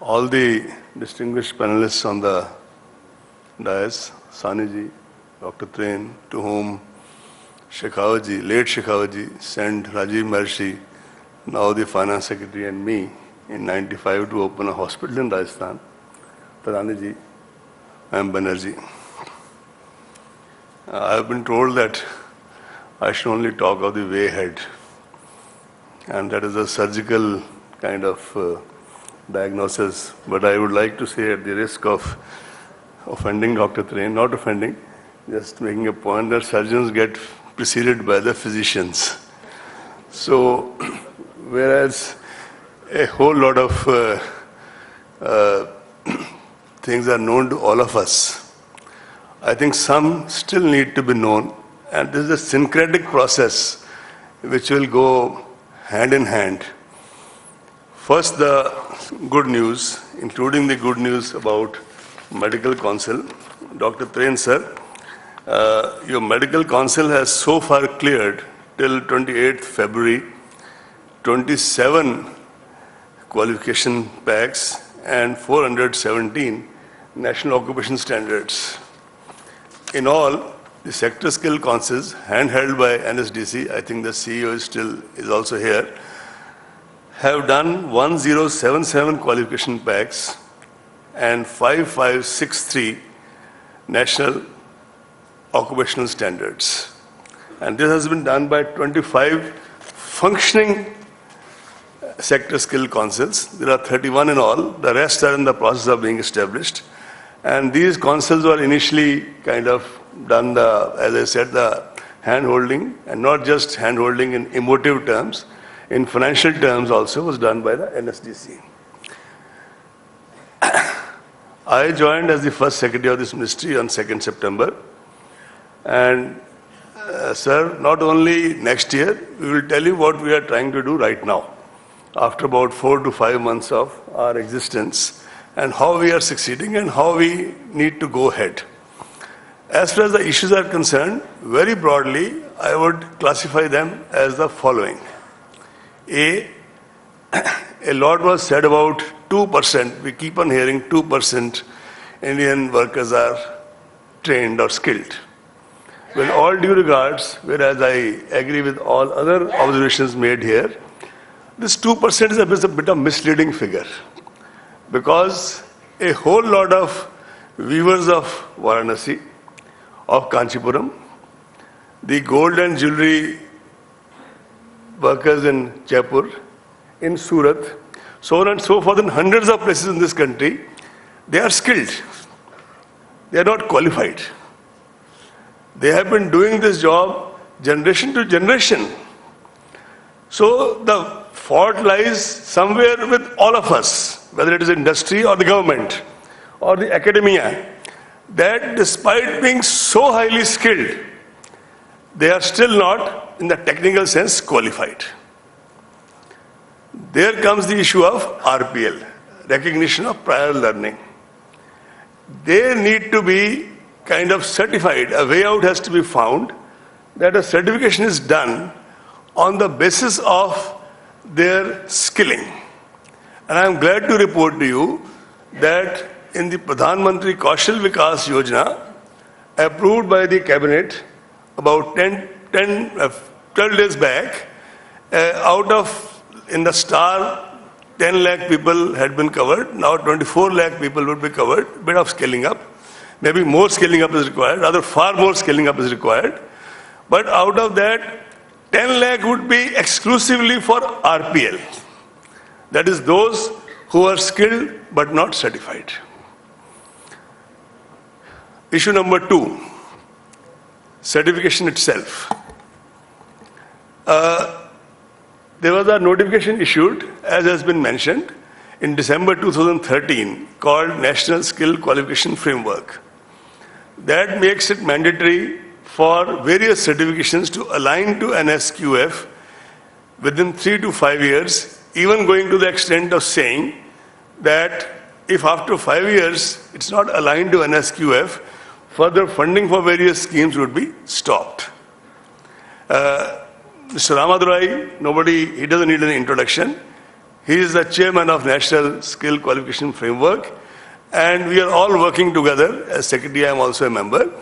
all the distinguished panelists on the dais, Saniji, Dr. Train, to whom Shekhawatji, late Shekhawatji, sent Rajiv Maharshi, now the Finance Secretary, and me in '95 to open a hospital in Rajasthan. Taraniji, I am Banerjee. I have been told that I should only talk of the way ahead, and that is a surgical kind of diagnosis. But I would like to say, at the risk of offending Dr. Train, not offending, just making a point that surgeons get preceded by the physicians. So, whereas a whole lot of things are known to all of us, I think some still need to be known, and this is a syncretic process which will go hand in hand. First, the good news, including the good news about medical council. Dr. Train sir, your medical council has so far cleared till 28th February 27 qualification packs and 417 national occupation standards. In all, the sector skill councils, handheld by NSDC, I think the CEO is also here, have done 1077 qualification packs and 5563 national occupational standards. And this has been done by 25 functioning sector skill councils. There are 31 in all. The rest are in the process of being established. And these councils were initially kind of done as I said, the hand-holding, and not just hand-holding in emotive terms, in financial terms also was done by the NSDC. I joined as the first secretary of this ministry on 2nd September. And sir, not only next year, we will tell you what we are trying to do right now, after about 4 to 5 months of our existence, and how we are succeeding and how we need to go ahead. As far as the issues are concerned, very broadly, I would classify them as the following. A lot was said about 2%. We keep on hearing 2% Indian workers are trained or skilled. With all due regards, whereas I agree with all other observations made here, this 2% is a bit of misleading figure, because a whole lot of weavers of Varanasi, of Kanchipuram, the gold and jewelry workers in Jaipur, in Surat, so on and so forth, in hundreds of places in this country, they are skilled. They are not qualified. They have been doing this job generation to generation. So the fault lies somewhere with all of us, whether it is industry or the government or the academia, that despite being so highly skilled, they are still not, in the technical sense, qualified. There comes the issue of RPL, recognition of prior learning. They need to be kind of certified. A way out has to be found that a certification is done on the basis of their skilling. And I am glad to report to you that in the Pradhan Mantri Kaushal Vikas Yojana, approved by the cabinet about 12 days back, out of, in the star, 10 lakh people had been covered. Now 24 lakh people would be covered. A bit of scaling up. Maybe more scaling up is required. Rather, far more scaling up is required. But out of that, 10 lakh would be exclusively for RPL. That is those who are skilled but not certified. Issue number 2, certification itself. There was a notification issued, as has been mentioned, in December 2013 called National Skill Qualification Framework. That makes it mandatory for various certifications to align to NSQF within 3 to 5 years, even going to the extent of saying that if after 5 years it's not aligned to NSQF, further funding for various schemes would be stopped. Mr. Ramadurai, he doesn't need any introduction. He is the chairman of National Skill Qualification Framework, and we are all working together. As secretary, I am also a member.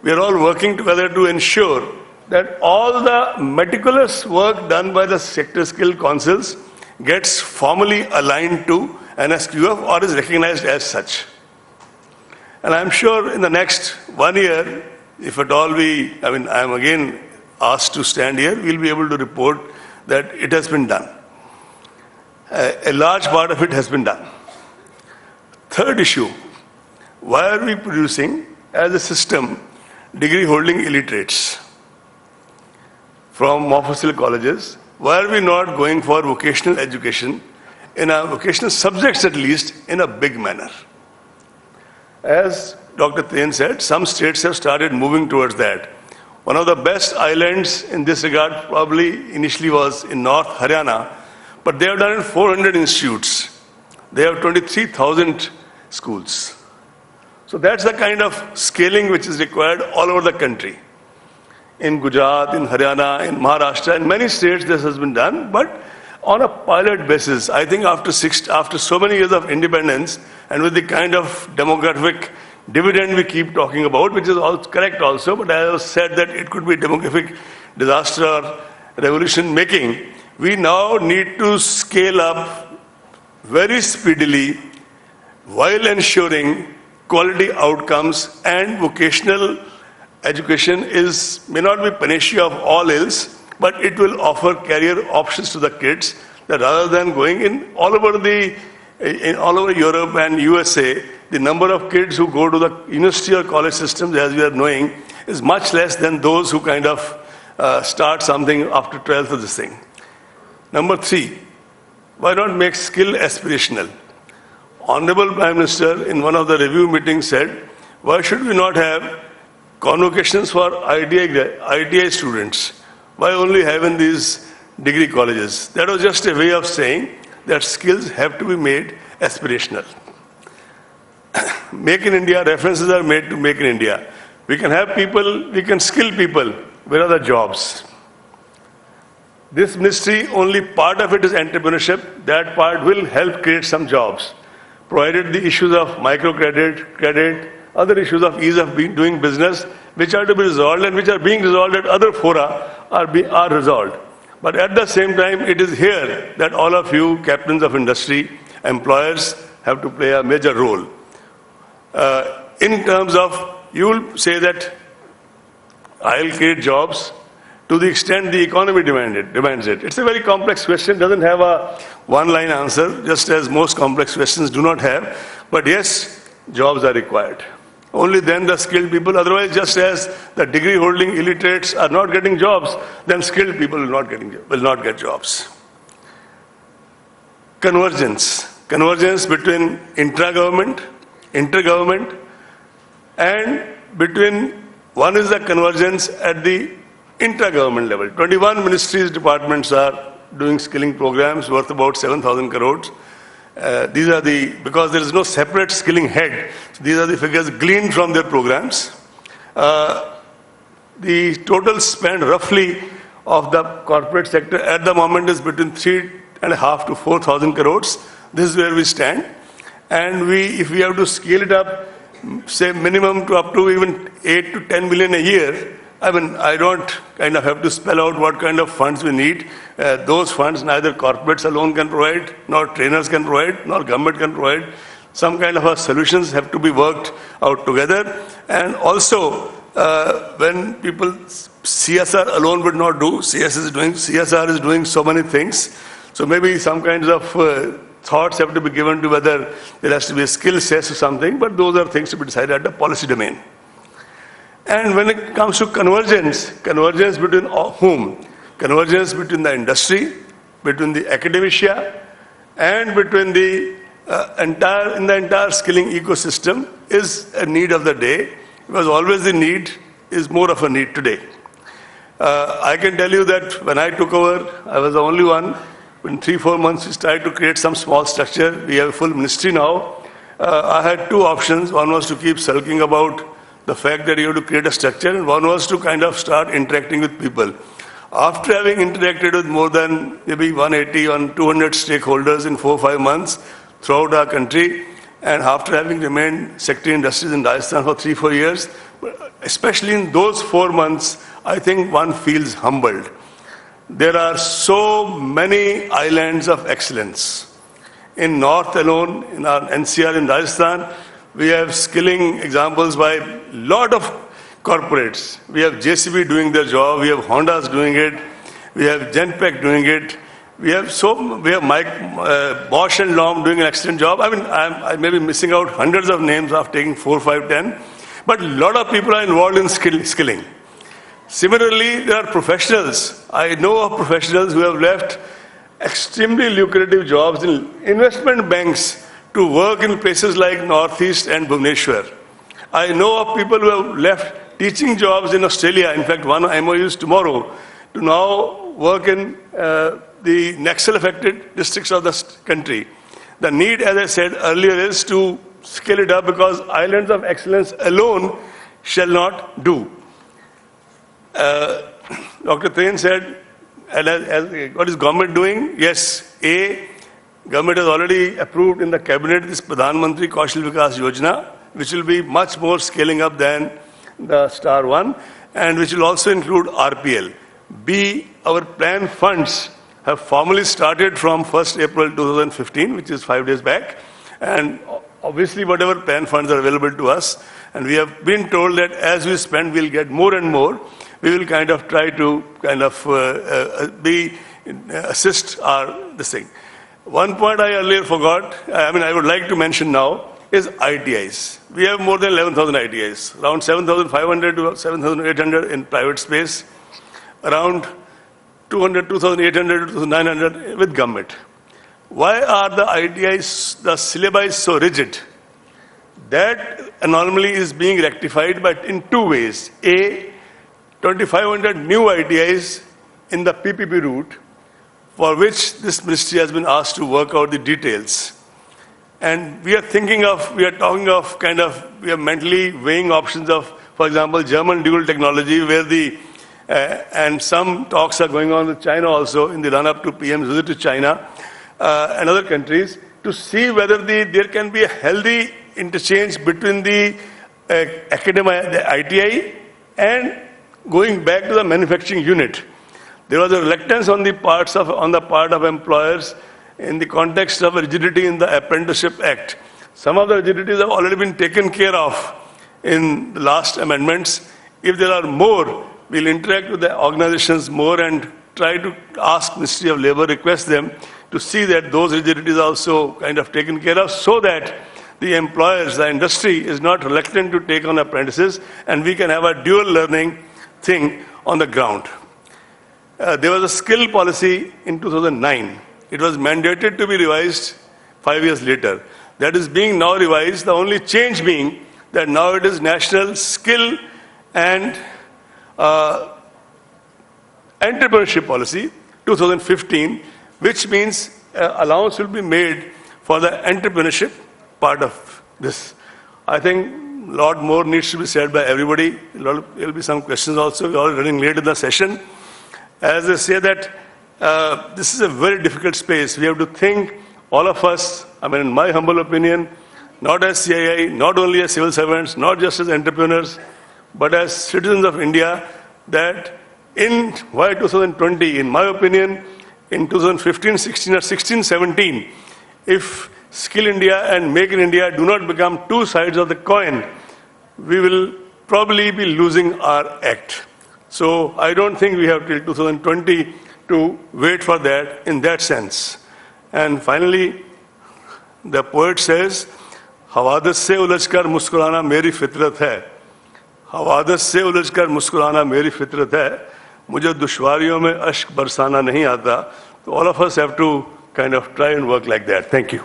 We are all working together to ensure that all the meticulous work done by the sector skill councils gets formally aligned to NSQF or is recognized as such. And I'm sure in the next 1 year, if at all I am again asked to stand here, we'll be able to report that it has been done. A large part of it has been done. Third issue, why are we producing as a system degree holding illiterates from Mofussil colleges? Why are we not going for vocational education in our vocational subjects, at least in a big manner? As Dr. Tain said, some states have started moving towards that. One of the best islands in this regard probably initially was in North Haryana, but they have done it 400 institutes. They have 23,000 schools. So that's the kind of scaling which is required all over the country. In Gujarat, in Haryana, in Maharashtra, in many states this has been done, but on a pilot basis. I think after so many years of independence and with the kind of demographic dividend we keep talking about, which is all correct also, but I have said that it could be demographic disaster or revolution making, we now need to scale up very speedily while ensuring quality outcomes, and vocational education may not be panacea of all ills, but it will offer career options to the kids, that rather than going in all over Europe and USA, the number of kids who go to the university or college systems, as we are knowing, is much less than those who kind of start something after 12th of this thing. Number 3, why not make skill aspirational? Honorable Prime Minister in one of the review meetings said, why should we not have convocations for ITI students? Why only having these degree colleges? That was just a way of saying that skills have to be made aspirational. Make in India, references are made to Make in India. We can have people, we can skill people. Where are the jobs? This ministry, only part of it is entrepreneurship. That part will help create some jobs, provided the issues of microcredit, credit, other issues of ease of doing business, which are to be resolved and which are being resolved at other fora, are resolved. But at the same time, it is here that all of you, captains of industry, employers, have to play a major role. In terms of, you will say that I'll create jobs to the extent the economy demands it. It's a very complex question, doesn't have a one-line answer, just as most complex questions do not have. But yes, jobs are required. Only then the skilled people, otherwise just as the degree-holding illiterates are not getting jobs, then skilled people will not get jobs. Convergence between intra-government, inter-government, and between, one is the convergence at the intra-government level. 21 ministries, departments are doing skilling programs worth about 7,000 crores. These are because there is no separate skilling head, so these are the figures gleaned from their programs. The total spend roughly of the corporate sector at the moment is between 3,500 to 4,000 crores. This is where we stand. And if we have to scale it up, say minimum to up to even 8 to 10 million a year, I don't kind of have to spell out what kind of funds we need. Those funds neither corporates alone can provide, nor trainers can provide, nor government can provide. Some kind of solutions have to be worked out together. And also, when people, CSR alone would not do, CSR is doing so many things. So maybe some kinds of thoughts have to be given to whether there has to be a skill set or something, but those are things to be decided at the policy domain. And when it comes to convergence between whom? Convergence between the industry, between the academia, and between the entire skilling ecosystem is a need of the day, because always the need is more of a need today. I can tell you that when I took over, I was the only one. In 3-4 months, we started to create some small structure. We have a full ministry now. I had two options. One was to keep sulking about the fact that you have to create a structure, and one was to kind of start interacting with people. After having interacted with more than maybe 180 or 200 stakeholders in 4 or 5 months throughout our country, and after having remained Secretary Industries in Rajasthan for 3-4 years, especially in those 4 months, I think one feels humbled. There are so many islands of excellence. In North alone, in our NCR in Rajasthan, we have skilling examples by a lot of corporates. We have JCB doing their job, we have Hondas doing it, we have Genpact doing it, we have Bosch and Lomb doing an excellent job. I mean, I may be missing out hundreds of names of taking 4, 5, 10, but a lot of people are involved in skilling. Similarly, there are professionals. I know of professionals who have left extremely lucrative jobs in investment banks to work in places like Northeast and Bhubaneswar. I know of people who have left teaching jobs in Australia. In fact, one MOU is tomorrow to now work in the Naxal-affected districts of the country. The need, as I said earlier, is to scale it up because islands of excellence alone shall not do. Dr. Train said, what is government doing? Yes, government has already approved in the cabinet this Pradhan Mantri Kaushal Vikas Yojana, which will be much more scaling up than the Star 1, and which will also include RPL. Our plan funds have formally started from 1st April 2015, which is 5 days back, and obviously whatever plan funds are available to us, and we have been told that as we spend, we'll get more and more. We will kind of try to assist this thing. One point I earlier forgot, I would like to mention now, is ITIs. We have more than 11,000 ITIs, around 7,500 to 7,800 in private space, around 2,800 to 900 with government. Why are the ITIs, the syllabi so rigid? That anomaly is being rectified but in 2 ways. 2,500 new ITIs in the PPP route, for which this ministry has been asked to work out the details. And we are mentally weighing options of, for example, German dual technology, where and some talks are going on with China also in the run-up to PM's visit to China and other countries, to see whether there can be a healthy interchange between the academia, the ITI, and going back to the manufacturing unit. There was a reluctance on the part of employers in the context of rigidity in the Apprenticeship Act. Some of the rigidities have already been taken care of in the last amendments. If there are more, we'll interact with the organizations more and try to ask Ministry of Labour, request them to see that those rigidities are also kind of taken care of, so that the employers, the industry is not reluctant to take on apprentices, and we can have a dual learning thing on the ground. There was a skill policy in 2009. It was mandated to be revised 5 years later. That is being now revised, the only change being that now it is National Skill and Entrepreneurship Policy 2015, which means allowance will be made for the entrepreneurship part of this. I think a lot more needs to be said by everybody. There will be some questions also. We are running late in the session. As I say that this is a very difficult space. We have to think, all of us, in my humble opinion, not as CII, not only as civil servants, not just as entrepreneurs, but as citizens of India, that in 2020, in my opinion, in 2015, 16 or 16, 17, if Skill India and Make in India do not become two sides of the coin, we will probably be losing our act. So I don't think we have till 2020 to wait for that in that sense. And finally, the poet says, हवादत से उलझकर मुस्कुराना मेरी फितरत है. हवादत से उलझकर मुस्कुराना मेरी फितरत है. मुझे दुश्वारियों में अश्क बरसाना नहीं आता. So all of us have to kind of try and work like that. Thank you.